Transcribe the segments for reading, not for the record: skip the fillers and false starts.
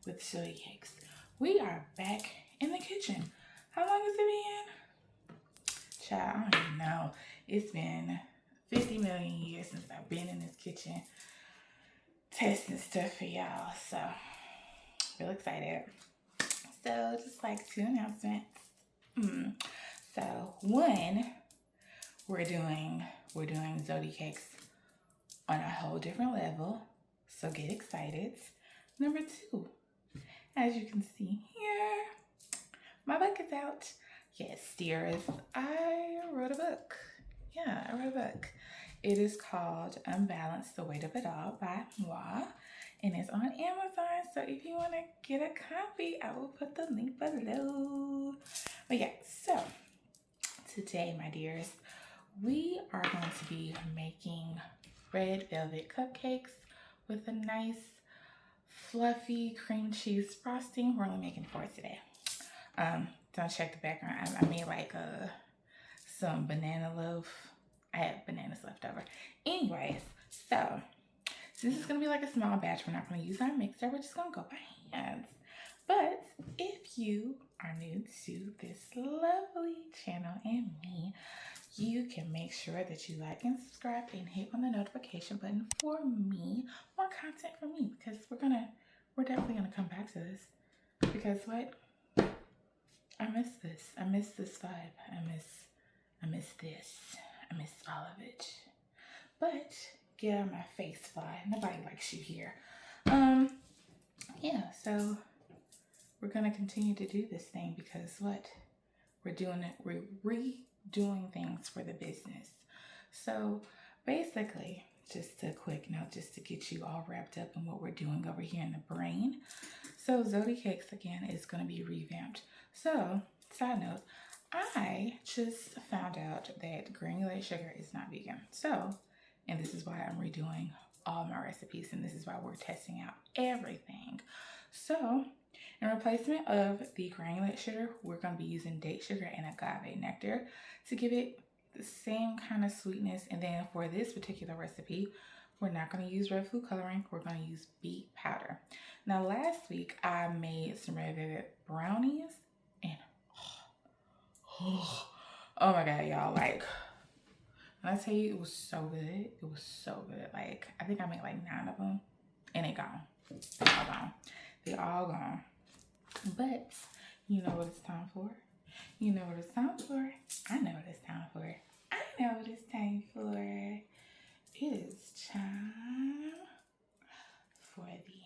with Zodi Cakes. We are back in the kitchen. How long has it been? Child, I don't even know. It's been 50 million years since I've been in this kitchen testing stuff for y'all. So, real excited. So, just like 2 announcements. So, one, we're doing Zodi Cakes on a whole different level. So get excited. Number 2, as you can see here, my book is out. Yes, dearest, I wrote a book. Yeah, I wrote a book. It is called Unbalanced, The Weight of It All by moi. And it's on Amazon. So if you want to get a copy, I will put the link below. But yeah, so today, my dears, we are going to be making red velvet cupcakes with a nice fluffy cream cheese frosting. We're only making 4 today. Don't check the background. I made like some banana loaf. I had bananas left over. Anyways, so this is gonna be like a small batch. We're not gonna use our mixer. We're just gonna go by hands. But if you are new to this lovely channel and me, you can make sure that you like and subscribe and hit on the notification button for me, more content for me, because we're definitely gonna come back to this. Because what? I miss this. I miss this vibe. I miss this. I miss all of it. But get out of my face, fly. Nobody likes you here. Yeah, so we're gonna continue to do this thing because what? We're doing it, we're redoing things for the business. So basically, just a quick note, just to get you all wrapped up in what we're doing over here in the brain. So Zodi Cakes again is gonna be revamped. So, side note, I just found out that granulated sugar is not vegan. So, and this is why I'm redoing all my recipes, and this is why we're testing out everything. So, in replacement of the granulated sugar, we're going to be using date sugar and agave nectar to give it the same kind of sweetness. And then for this particular recipe, we're not going to use red food coloring. We're going to use beet powder. Now, last week, I made some red velvet brownies. And oh my God, y'all. Like, when I tell you, it was so good. It was so good. Like, I think I made like 9 of them. And they gone. They're all gone. They're all gone. But you know what it's time for? You know what it's time for? I know what it's time for. I know what it's time for. It is time for the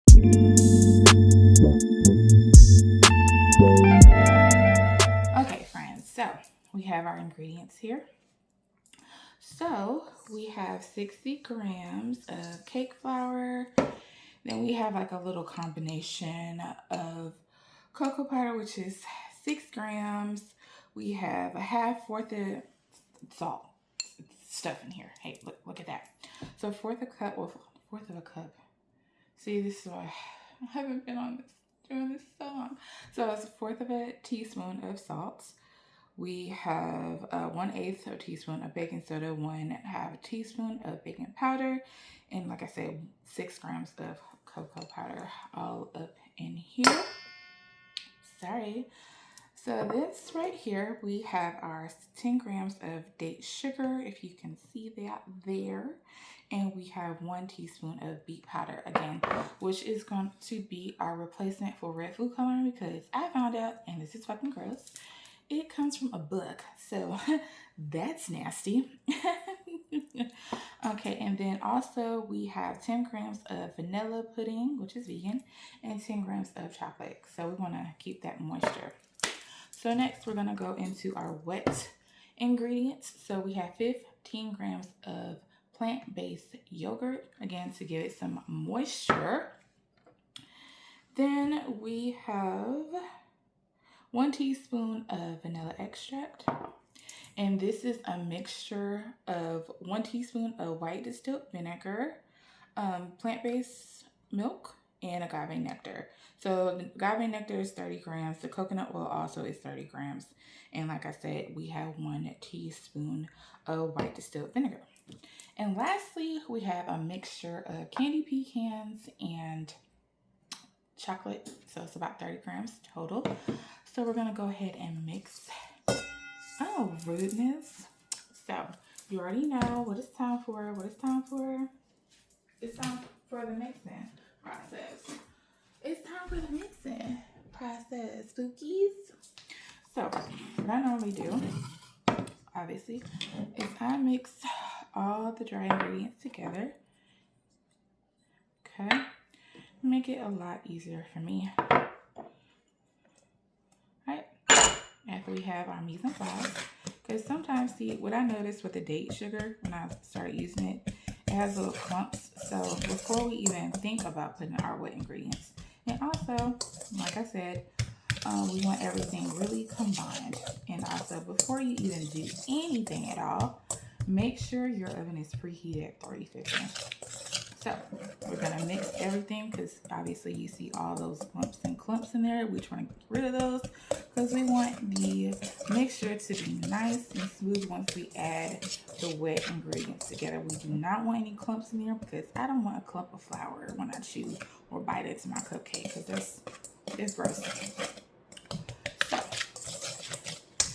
ingredients. Okay, friends, so we have our ingredients here. So we have 60 grams of cake flour. Then we have like a little combination of cocoa powder, which is 6 grams. We have a half-fourth of salt stuff in here. Hey, look at that. So fourth of a cup. See, this is why I haven't been doing this so long. So it's 1/4 of a teaspoon of salt. We have 1/8 of a teaspoon of baking soda, 1/2 teaspoon of baking powder, and like I said, 6 grams of cocoa powder all up in here. Sorry. So this right here, we have our 10 grams of date sugar, if you can see that there. And we have 1 teaspoon of beet powder, again, which is going to be our replacement for red food coloring, because I found out, and this is fucking gross, it comes from a book, so that's nasty. Okay, and then also we have 10 grams of vanilla pudding, which is vegan, and 10 grams of chocolate. So we want to keep that moisture. So next we're going to go into our wet ingredients. So we have 15 grams of plant-based yogurt, again, to give it some moisture. Then we have 1 teaspoon of vanilla extract. And this is a mixture of 1 teaspoon of white distilled vinegar, plant-based milk, and agave nectar. So the agave nectar is 30 grams. The coconut oil also is 30 grams. And like I said, we have 1 teaspoon of white distilled vinegar. And lastly, we have a mixture of candy pecans and chocolate. So it's about 30 grams total. So we're gonna go ahead and mix. Oh, rudeness. So you already know what it's time for. What it's time for? It's time for the mixing process. It's time for the mixing process, spookies. So what I normally do, obviously, is I mix all the dry ingredients together. Okay, make it a lot easier for me. Right after we have our mise en place, because sometimes, see, what I noticed with the date sugar when I started using it, it has little clumps. So before we even think about putting our wet ingredients, and also, like I said, we want everything really combined. And also, before you even do anything at all, make sure your oven is preheated at 350. So we're gonna mix everything because obviously you see all those lumps and clumps in there. We try to get rid of those because we want the mixture to be nice and smooth once we add the wet ingredients together. We do not want any clumps in there because I don't want a clump of flour when I chew or bite into my cupcake because it's gross.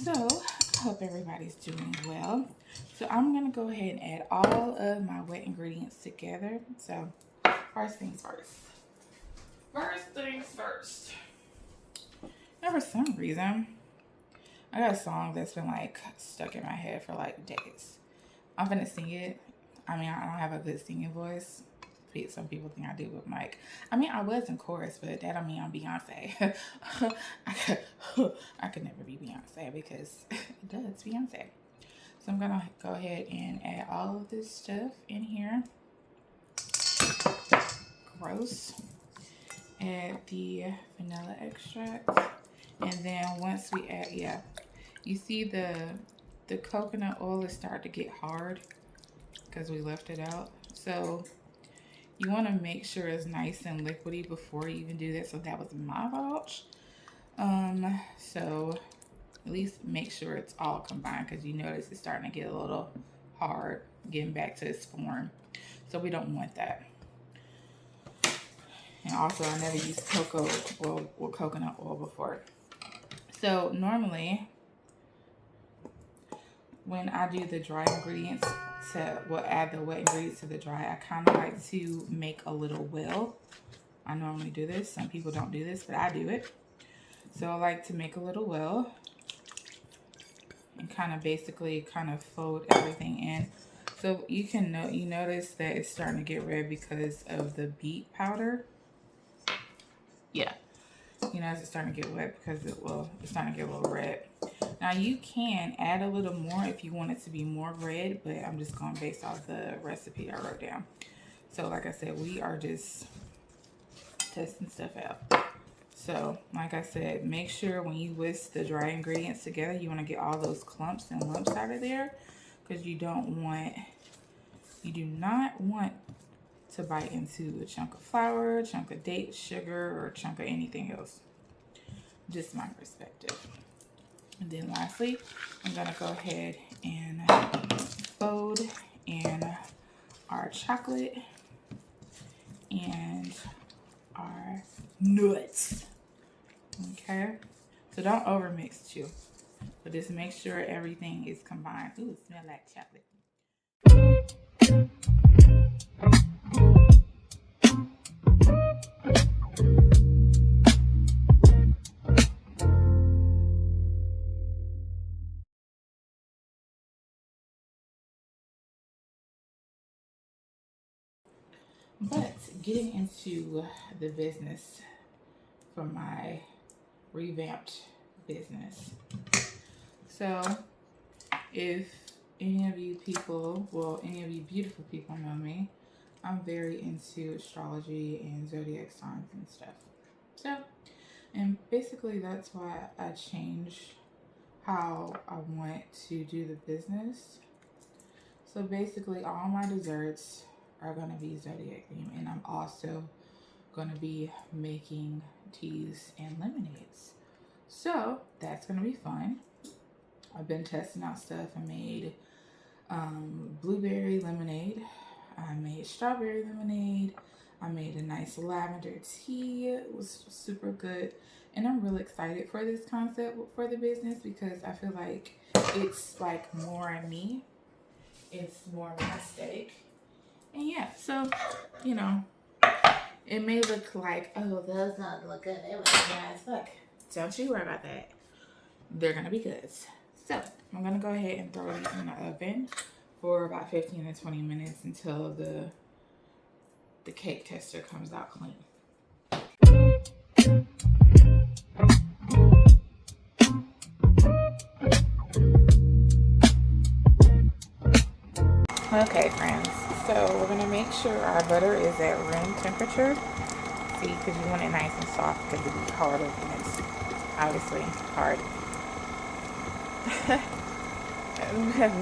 So I hope everybody's doing well. So I'm gonna go ahead and add all of my wet ingredients together. So first things first. First things first. Now for some reason, I got a song that's been like stuck in my head for like days. I'm gonna sing it. I mean, I don't have a good singing voice. Some people think I do with Mike. I mean, I was in chorus, but that don't mean I'm Beyonce. I could never be Beyonce because it does Beyonce. So I'm gonna go ahead and add all of this stuff in here. Gross. Add the vanilla extract. And then once we add, yeah, you see the coconut oil is starting to get hard because we left it out. So you want to make sure it's nice and liquidy before you even do that. So that was my fault. So at least make sure it's all combined because you notice it's starting to get a little hard getting back to its form. So we don't want that. And also, I never used cocoa oil or coconut oil before. So normally, when I do the dry ingredients add the wet ingredients to the dry, I kind of like to make a little well. I normally do this. Some people don't do this, but I do it. So I like to make a little well and kind of fold everything in. So you notice that it's starting to get red because of the beet powder. Yeah. You know, it's starting to get wet because it's starting to get a little red. Now you can add a little more if you want it to be more red, but I'm just going based off the recipe I wrote down. So like I said, we are just testing stuff out. So like I said, make sure when you whisk the dry ingredients together, you want to get all those clumps and lumps out of there because you do not want to bite into a chunk of flour, a chunk of date sugar, or a chunk of anything else. Just my perspective. And then lastly, I'm gonna go ahead and fold in our chocolate and our nuts. Okay, so don't overmix too, but just make sure everything is combined. Ooh, it smells like chocolate. But getting into the business for my revamped business. So if any of you beautiful people know me, I'm very into astrology and zodiac signs and stuff. So, and basically that's why I changed how I want to do the business. So basically all my desserts are going to be zodiac themed, and I'm also going to be making teas and lemonades. So that's going to be fun. I've been testing out stuff. I made blueberry lemonade. I made strawberry lemonade. I made a nice lavender tea. It was super good. And I'm really excited for this concept for the business because I feel like it's like more me. It's more my aesthetic. And yeah, so, you know, it may look like, oh, those don't look good. They look dry as fuck. Don't you worry about that. They're going to be good. So, I'm going to go ahead and throw these in the oven for about 15 to 20 minutes until the cake tester comes out clean. Okay, friends, so we're gonna make sure our butter is at room temperature. See, because you want it nice and soft because it'll be harder and it's obviously hard.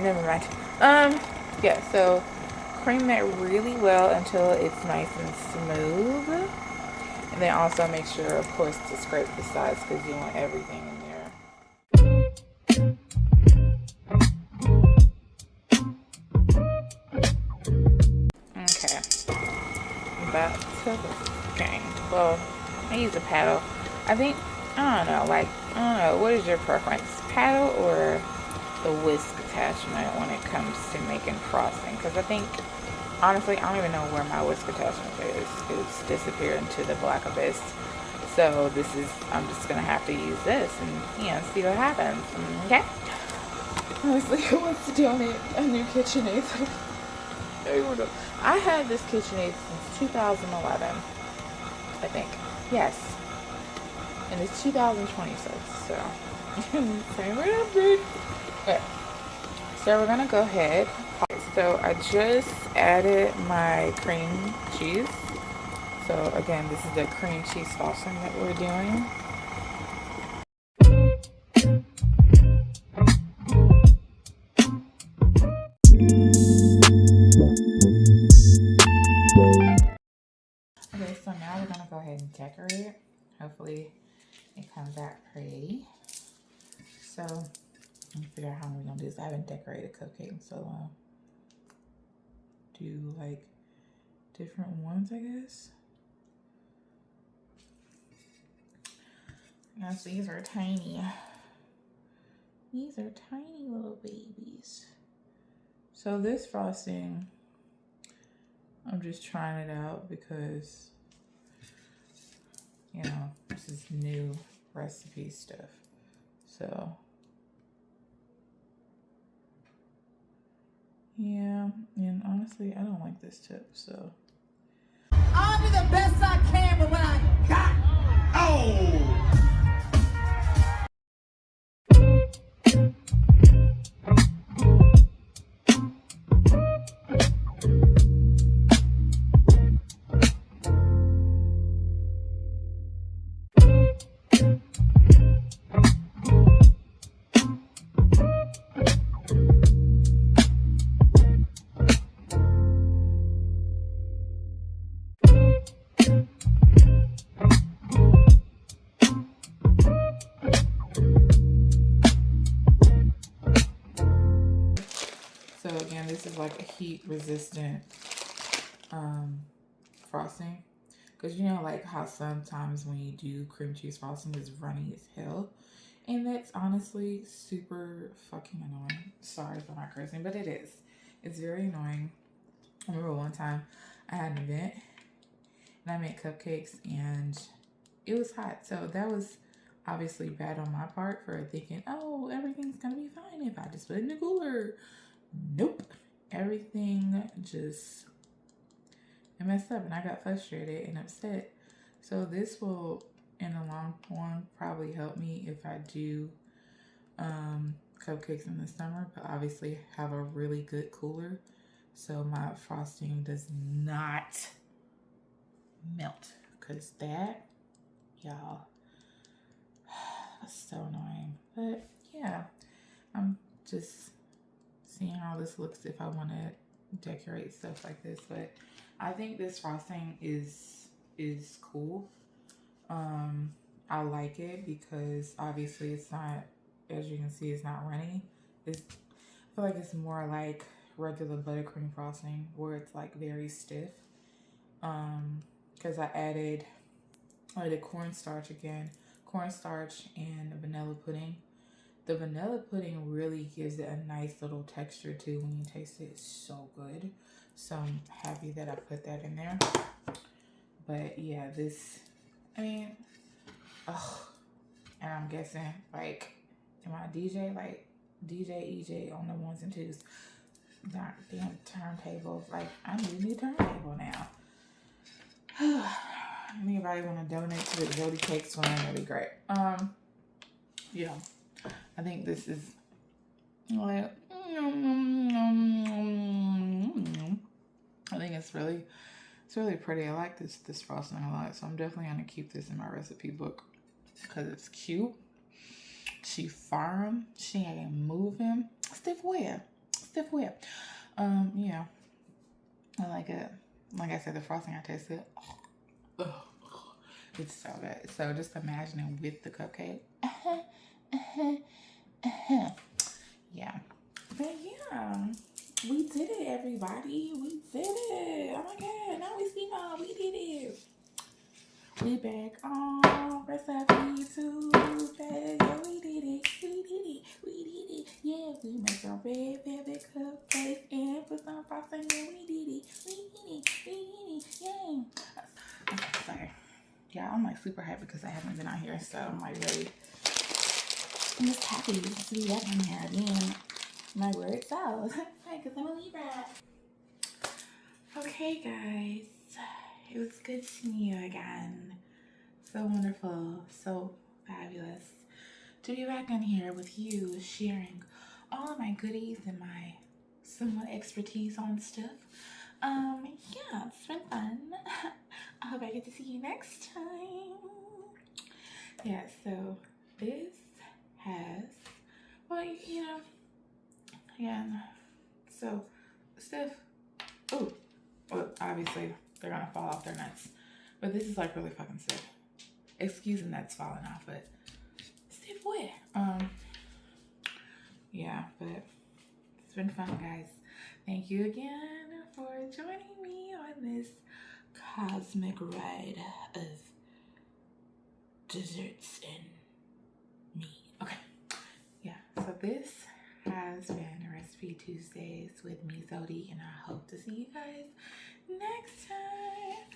Never mind. Yeah, so cream that really well until it's nice and smooth. And then also make sure, of course, to scrape the sides because you want everything in there. Okay. About to okay. Well, I use a paddle. I think, I don't know, what is your preference? Paddle or the whisk attachment when it comes to making frosting? Because I think, honestly, I don't even know where my whisk attachment is. It's disappeared into the black abyss. So I'm just going to have to use this and, you know, see what happens. Okay? Honestly, who wants to donate a new KitchenAid? I had this KitchenAid since 2011, I think. Yes. And it's 2026, so. Same upgrade. Okay. So we're going to go ahead. So I just added my cream cheese. So again, this is the cream cheese frosting that we're doing. Okay, so now we're gonna go ahead and decorate it. Hopefully it comes out pretty. So let me figure out how we're gonna do this. I haven't decorated a cupcake in so long. Do like different ones, I guess. Yes, these are tiny. These are tiny little babies. So this frosting, I'm just trying it out because, you know, this is new recipe stuff. So, yeah, and honestly, I don't like this tip, so. I'll do the best I can with what I got. Oh! So again, this is like a heat resistant frosting. Because you know like how sometimes when you do cream cheese frosting it's runny as hell. And that's honestly super fucking annoying. Sorry for my cursing, but it is. It's very annoying. I remember one time I had an event and I made cupcakes and it was hot. So that was obviously bad on my part for thinking, oh, everything's gonna be fine if I just put it in the cooler. Nope. Everything just messed up and I got frustrated and upset. So this will, in the long run, probably help me if I do cupcakes in the summer, but obviously have a really good cooler so my frosting does not melt, because that, y'all, that's so annoying. But yeah, I'm just seeing how this looks if I want to decorate stuff like this. But I think this frosting is cool. I like it because obviously it's not, as you can see, it's not runny. feel like it's more like regular buttercream frosting where it's like very stiff. Because I added cornstarch again, cornstarch and vanilla pudding. The vanilla pudding really gives it a nice little texture too when you taste it. It's so good. So I'm happy that I put that in there. But yeah, this, I mean, oh, and I'm guessing like, am I DJ? Like DJ EJ on the ones and twos. Not damn turntables. Like, I need a new turntable now. Anybody want to donate to the Jody Cakes one? That'd be great. Yeah, I think this is like, I think it's really pretty. I like this frosting a lot, so I'm definitely gonna keep this in my recipe book because it's cute. She firm. She ain't moving. Stiff wear. Yeah, I like it. Like I said, the frosting I tasted, it's so good. So just imagine it with the cupcake. Yeah, but yeah, we did it, everybody. We did it. Oh my God, now we see now we did it. We back on Recipe Tuesday. Yeah, we did it. Yeah, we make our red velvet cupcakes and put some frosting. Yeah, we did it. Yeah. Okay, sorry. Yeah, I'm like super happy because I haven't been out here, so I'm like really, I'm just happy to be back in here again. My words out. Because I'm a Libra. Okay, guys. It was good seeing you again. So wonderful, so fabulous to be back in here with you, sharing all of my goodies and my somewhat expertise on stuff. Yeah, it's been fun. I hope I get to see you next time. Yeah, so this has, well, you know, again, so stuff. Oh, well, obviously they're gonna fall off their nuts, but this is like really fucking sick. Excuse the nuts falling off, but stiff wet. Yeah, but it's been fun, guys. Thank you again for joining me on this cosmic ride of desserts and me. Okay, yeah, so this has been Recipe Tuesdays with me, Zodi, and I hope to see you guys next time.